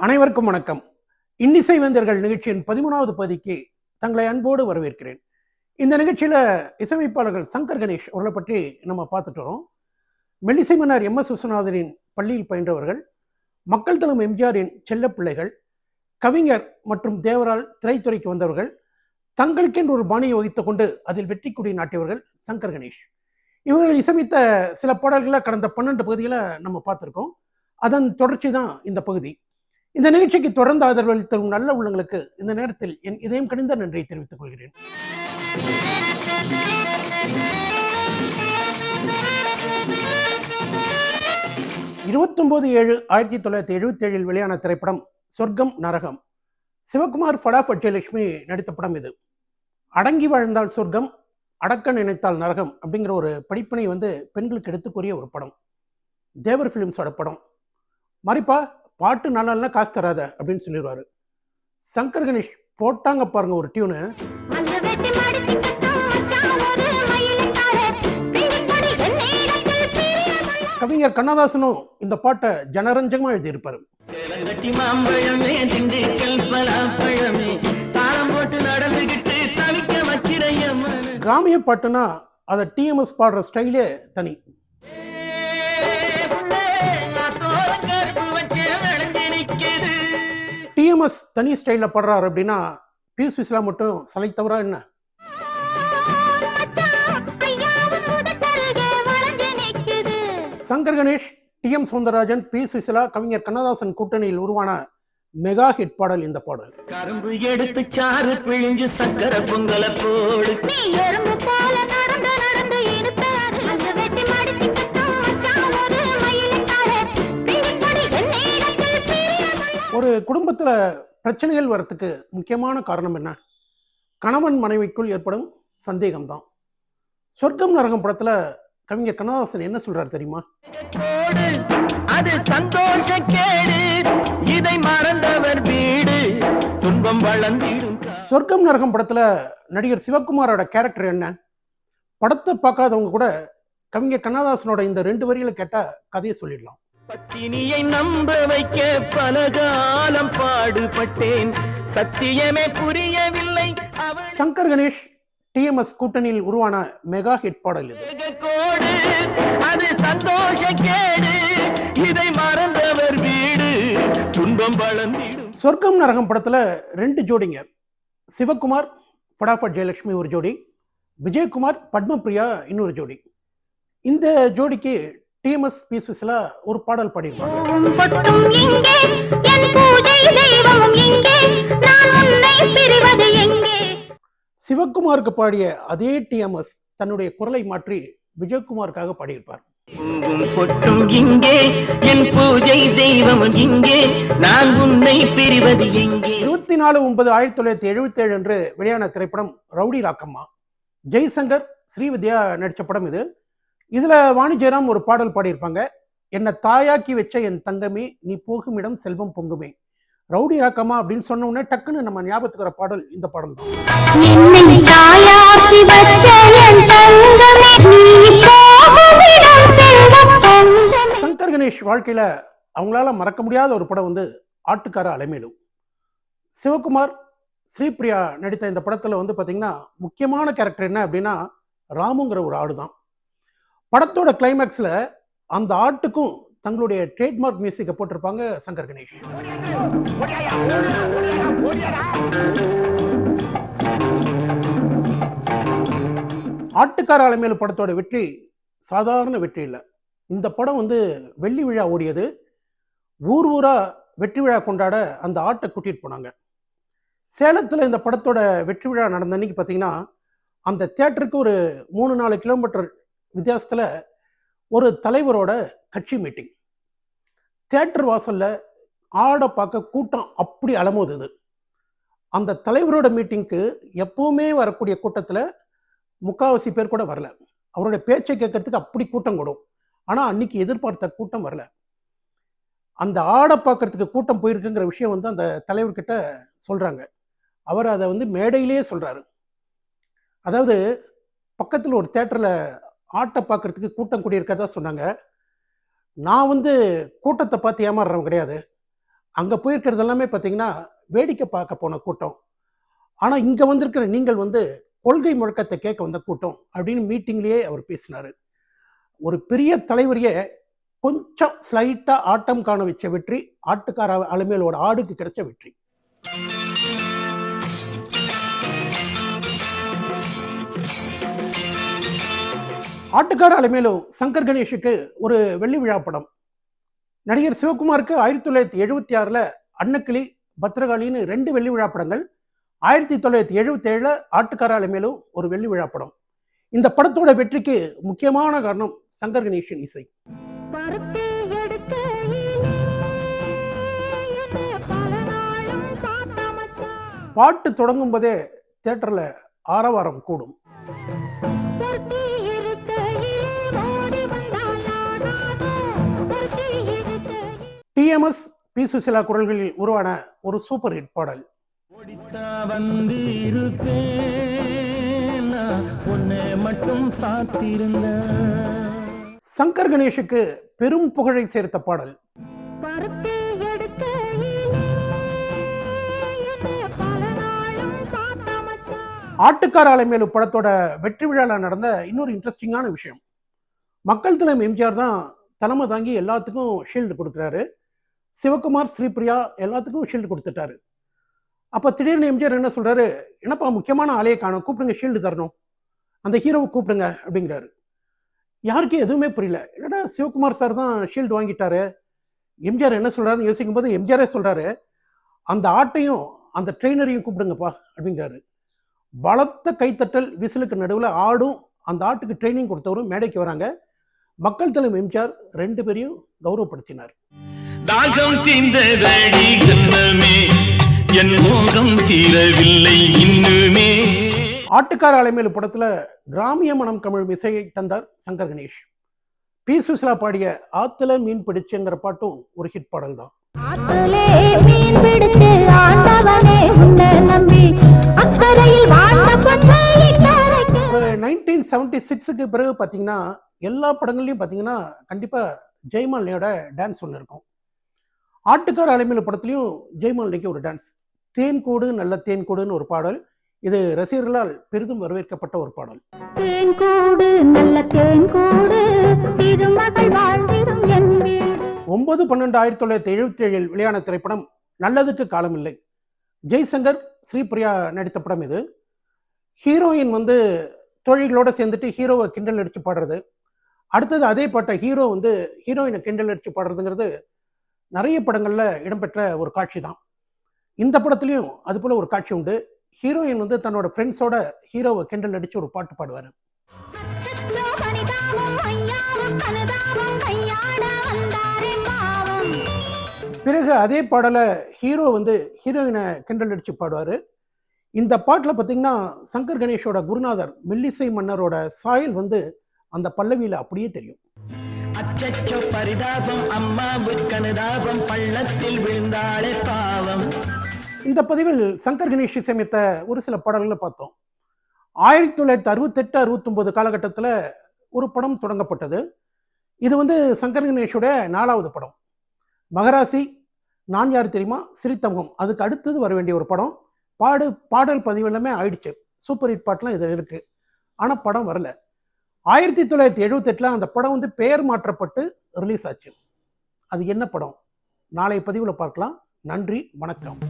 அனைவருக்கும் வணக்கம். இன்னிசை வேந்தர்கள் நிகழ்ச்சியின் 13வது பகுதிக்கு தங்களை அன்போடு வரவேற்கிறேன். இந்த நிகழ்ச்சியில் இசையமைப்பாளர்கள் சங்கர் கணேஷ் அவர்களை பற்றி நம்ம பார்த்துட்டு வரோம். மெல்லிசை மன்னர் எம்.எஸ். விஸ்வநாதனின் பள்ளியில் பயின்றவர்கள், மக்கள் தலம் எம்ஜிஆரின் செல்ல பிள்ளைகள், கவிஞர் மற்றும் தேவரால் திரைத்துறைக்கு வந்தவர்கள், தங்களுக்கென்று ஒரு பாணியை வகித்துக் கொண்டு அதில் வெற்றி கொடி நாட்டியவர்கள் சங்கர் கணேஷ். இவர்கள் இசையமைத்த சில பாடல்களை கடந்த 12 பகுதிகளை நம்ம பார்த்துருக்கோம். அதன் தொடர்ச்சி தான் இந்த பகுதி. இந்த நிகழ்ச்சிக்கு தொடர்ந்து ஆதரவு தரும் நல்ல உள்ளங்களுக்கு இந்த நேரத்தில் என் இதயம் கனிந்த நன்றியை தெரிவித்துக் கொள்கிறேன். 29/7/1977 வெளியான திரைப்படம் சொர்க்கம் நரகம். சிவகுமார், ஃபடாஃபட் ஜெயலட்சுமி நடித்த படம் இது. அடங்கி வாழ்ந்தால் சொர்க்கம், அடக்க நினைத்தால் நரகம் அப்படிங்கிற ஒரு படிப்பினை பெண்களுக்கு எடுத்துக்கூறிய ஒரு படம். தேவர் ஃபிலிம்ஸோட படம். மறிப்பா பாட்டு நல்லா இல்லைனா காசு தராத அப்படின்னு சொல்லிடுவாரு. சங்கர் கணேஷ் போட்டாங்க பாருங்க ஒரு டியூனு. கவிஞர் கண்ணதாசனும் இந்த பாட்டை ஜனரஞ்சகமா எழுதியிருப்பாரு. கிராமிய பாட்டுனா அதை டிஎம்எஸ் பாடுற ஸ்டைலே தனி. டிஎம்எஸ் தனி ஸ்டைல்ல பாடுறாரு அப்படின்னா பி.எஸ். விஸ்வா மட்டும் சலைத்தவரா என்ன? சங்கர் கணேஷ், டி.எம். சௌந்தரராஜன், பி.எஸ். விஸ்வா, கவிஞர் கண்ணதாசன் கூட்டணியில் உருவான மெகா ஹிட் பாடல் இந்த பாடல். கரும்பு எடுத்து சாறு பிழிஞ்சு சக்கர பொங்கல போடு. ஒரு குடும்பத்துல பிரச்சனைகள் வரத்துக்கு முக்கியமான காரணம் என்ன? கணவன் மனைவிக்குள் ஏற்படும் சந்தேகம்தான். சொர்க்கம் நரகம் படத்துல கவிஞர் கண்ணதாசன் என்ன சொல்றாரு தெரியுமா? அது சந்தோஷ கேடு, இதை மறந்தவர் வீடு, துன்பம் வளர்ந்திடும். சொர்க்கம் நரகம் படத்துல நடிகர் சிவகுமாரோட கேரக்டர் என்ன? படத்தை பார்க்காதவங்க கூட கவிஞர் கண்ணதாசனோட இந்த 2 வரிகளை கேட்டா கதையை சொல்லிடலாம். பத்தினியை நம்ப வைக்க பல காலம் பாடுபட்டேன், சத்தியமே புரியவில்லை. சங்கர் கணேஷ் டிஎம்எஸ் கூட்டணியில் உருவான மெகா ஹிட் பாடல் இது. அது சந்தோஷ கேடு, இதை மறந்தவர் வீடு, துன்பம் வளர்ந்திடும். சொர்க்கம் நரகம் படத்துல 2 ஜோடிங்க. சிவகுமார், ஃபடாஃபட் ஜெயலட்சுமி ஒரு ஜோடி, விஜயகுமார், பத்மபிரியா இன்னொரு ஜோடி. இந்த ஜோடிக்கு டிஎம்எஸ் பி.எஸ். விஸ்வா ஒரு பாடல் பாடியிருப்பாங்க. சிவகுமாருக்கு பாடிய அதே டிஎம்எஸ் தன்னுடைய குரலை மாற்றி விஜயகுமாருக்காக பாடியிருப்பார். 24/9/1977 அன்று வெளியான திரைப்படம் ரவுடி ராக்கம்மா. ஜெய்சங்கர், ஸ்ரீவித்யா நடித்த படம் இது. இதுல வாணி ஜெயராம் ஒரு பாடல் பாடியிருப்பாங்க. என்ன தாயாக்கி வச்ச என் தங்கமே, நீ போகும் இடம் செல்வம் பொங்குமே. ரவுடி ராக்கம்மா அப்படின்னு சொன்ன உடனே டக்குன்னு நம்ம ஞாபகத்துக்கு வர பாடல் இந்த பாடல் தான். சங்கர் கணேஷ் வாழ்க்கையில அவங்களால மறக்க முடியாத ஒரு படம் ஆட்டுக்கார அலைமேலு. சிவகுமார், ஸ்ரீபிரியா நடித்த இந்த படத்துல பாத்தீங்கன்னா முக்கியமான கேரக்டர் என்ன அப்படின்னா ராமுங்கிற ஒரு ஆடு தான். படத்தோட கிளைமேக்ஸ்ல அந்த ஆட்டுக்கும் தங்களுடைய ட்ரேட்மார்க் மியூசிக்கை போட்டிருப்பாங்க சங்கர் கணேஷ். ஆட்டுக்கார அலைமேலு படத்தோட வெற்றி சாதாரண வெற்றி இல்லை. இந்த படம் வெள்ளி விழா ஓடியது. ஊர் ஊரா வெற்றி விழா கொண்டாட அந்த ஆட்டை கூட்டிட்டு போனாங்க. சேலத்துல இந்த படத்தோட வெற்றி விழா நடந்த அன்னைக்கு பார்த்தீங்கன்னா அந்த தியேட்டருக்கு ஒரு 3-4 கிலோமீட்டர் வித்தியாசத்துல ஒரு தலைவரோட கட்சி மீட்டிங். தியேட்டர் வாசல்ல ஆட பார்க்க கூட்டம் அப்படி அலமோதுது. அந்த தலைவரோட மீட்டிங்க்கு எப்பவுமே வரக்கூடிய கூட்டத்துல 3/4 பேர் கூட வரல. அவருடைய பேச்சை கேட்கறதுக்கு அப்படி கூட்டம் கூடும். ஆனா அன்னைக்கு எதிர்பார்த்த கூட்டம் வரல. அந்த ஆட பார்க்கறதுக்கு கூட்டம் போயிருக்குங்கிற விஷயம் அந்த தலைவர்கிட்ட சொல்றாங்க. அவர் அதை மேடையிலேயே சொல்றாரு. அதாவது பக்கத்துல ஒரு தியேட்டர்ல ஆட்டை பார்க்கறதுக்கு கூட்டம் கூடியிருக்கதா சொன்னாங்க. நான் கூட்டத்தை பார்த்து ஏமாறுறவன் கிடையாது. அங்கே போயிருக்கிறது எல்லாமே பார்த்தீங்கன்னா வேடிக்கை பார்க்க போன கூட்டம். ஆனால் இங்கே வந்திருக்கிற நீங்கள் வந்து கொள்கை முழக்கத்தை கேட்க வந்த கூட்டம் அப்படின்னு மீட்டிங்லேயே அவர் பேசினார். ஒரு பெரிய தலைவரையே கொஞ்சம் ஸ்லைட்டாக ஆட்டம் காண வச்ச வெற்றி ஆட்டுக்கார அலமேலோட ஆடுக்கு கிடைச்ச வெற்றி. ஆட்டுக்கார அலமேலு சங்கர் கணேஷுக்கு ஒரு வெள்ளி விழா படம். நடிகர் சிவகுமாருக்கு 1976 அன்னக்கிளி, பத்ரகாளின்னு 2 வெள்ளி விழா படங்கள். 1977 ஆட்டுக்கார அலமேலு ஒரு வெள்ளி விழா படம். இந்த படத்தோட வெற்றிக்கு முக்கியமான காரணம் சங்கர் கணேஷின் இசை. பாட்டு தொடங்கும் போதே தியேட்டர்ல ஆரவாரம் கூடும். டிஎம்எஸ், பி சுசிலா குரல்களில் உருவான ஒரு சூப்பர் ஹிட் பாடல். சங்கர் கணேஷுக்கு பெரும் புகழை சேர்த்த பாடல். ஆட்டுக்கார அலமேலு படத்தோட வெற்றி விழாவில் நடந்த இன்னொரு இன்ட்ரெஸ்டிங்கான விஷயம், மக்கள் தலைவர் எம்ஜிஆர் தான் தலைமை தாங்கி எல்லாத்துக்கும் ஷீல்டு கொடுக்குறாரு. சிவகுமார், ஸ்ரீபிரியா எல்லாத்துக்கும் ஷீல்டு கொடுத்துட்டாரு. அப்போ திடீர்னு எம்ஜிஆர் என்ன சொல்கிறாரு, என்னப்பா முக்கியமான ஆளையை காணும், கூப்பிடுங்க, ஷீல்டு தரணும், அந்த ஹீரோவை கூப்பிடுங்க அப்படிங்கிறாரு. யாருக்கும் எதுவுமே புரியல. என்னடா சிவகுமார் சார் தான் ஷீல்டு வாங்கிட்டாரு, எம்ஜிஆர் என்ன சொல்கிறாருன்னு யோசிக்கும் போது எம்ஜிஆரே சொல்கிறாரு, அந்த ஆட்டையும் அந்த ட்ரெயினரையும் கூப்பிடுங்கப்பா அப்படிங்கிறாரு. பலத்த கைத்தட்டல் விசிலுக்கு நடுவில் ஆடும் அந்த ஆட்டுக்கு ட்ரைனிங் கொடுத்தவரும் மேடைக்கு வராங்க. மக்கள் தலைவர் எம்ஜிஆர் 2 பேரையும் கௌரவப்படுத்தினார். தாகம் தீர்ந்ததடி கண்ணமே, என் மோகம் தீரவில்லை இன்னுமே. ஆட்டுக்கார அலமேலு படத்துல கிராமிய மனம் கமிழ் இசையை தந்தார் சங்கர் கணேஷ். பி சுசிலா பாடிய ஆத்துல மீன் பிடிச்சுங்கிற பாட்டும் ஒரு ஹிட் பாடல் தான். 1976க்கு பிறகு பார்த்தீங்கன்னா எல்லா படங்கள்லையும் பார்த்தீங்கன்னா கண்டிப்பாக ஜெயமாலினியோட டான்ஸ் ஒன்று இருக்கும். ஆட்டுக்கார அலமேலு படத்துலையும் ஜெயமாலினிக்கு ஒரு டான்ஸ், தேன்கூடு நல்ல தேன்கூடுன்னு ஒரு பாடல். இது ரசிகர்களால் பெரிதும் வரவேற்கப்பட்ட ஒரு பாடல். 9/12/1977 வெளியான திரைப்படம் நல்லதுக்கு காலமில்லை. ஜெய்சங்கர், ஸ்ரீபிரியா நடித்த படம் இது. ஹீரோயின் வந்து தோழிகளோட சேர்ந்துட்டு ஹீரோவை கிண்டல் அடித்து பாடுறது, அடுத்தது அதே பாட்டை ஹீரோ வந்து ஹீரோயினை கிண்டல் அடித்து பாடுறதுங்கிறது நிறைய படங்களில் இடம்பெற்ற ஒரு காட்சி தான். இந்த படத்துலையும் அது போல் ஒரு காட்சி உண்டு. ஹீரோயின் வந்து தன்னோட ஃப்ரெண்ட்ஸோட ஹீரோவை கிண்டல் அடித்து ஒரு பாட்டு பாடுவார். பிறகு அதே பாடலை ஹீரோ வந்து ஹீரோயினை கிண்டல் அடித்து பாடுவார். இந்த பாட்டில் பார்த்தீங்கன்னா சங்கர் கணேஷோட குருநாதர் மெல்லிசை மன்னரோட சாயல் வந்து அந்த பல்லவியில் அப்படியே தெரியும். இந்த பதிவில் சங்கர் கணேஷ் இசையமைத்த ஒரு சில பாடல்களை பார்த்தோம். 1968-69 காலகட்டத்தில் ஒரு படம் தொடங்கப்பட்டது. இது வந்து சங்கர் கணேஷோட 4வது படம். மகராசி, நான் யார் தெரியுமா, சிரித்தமுகம், அதுக்கு அடுத்தது வர வேண்டிய ஒரு படம். பாடல் பதிவு எல்லாமே ஆயிடுச்சு, சூப்பர் ஹிட் பாட்டெலாம் இதில் இருக்குது. ஆனால் படம் வரல. 1978 அந்த படம் வந்து பெயர் மாற்றப்பட்டு ரிலீஸ் ஆச்சு. அது என்ன படம்? நாளைய பதிவில் பார்க்கலாம். நன்றி, வணக்கம்.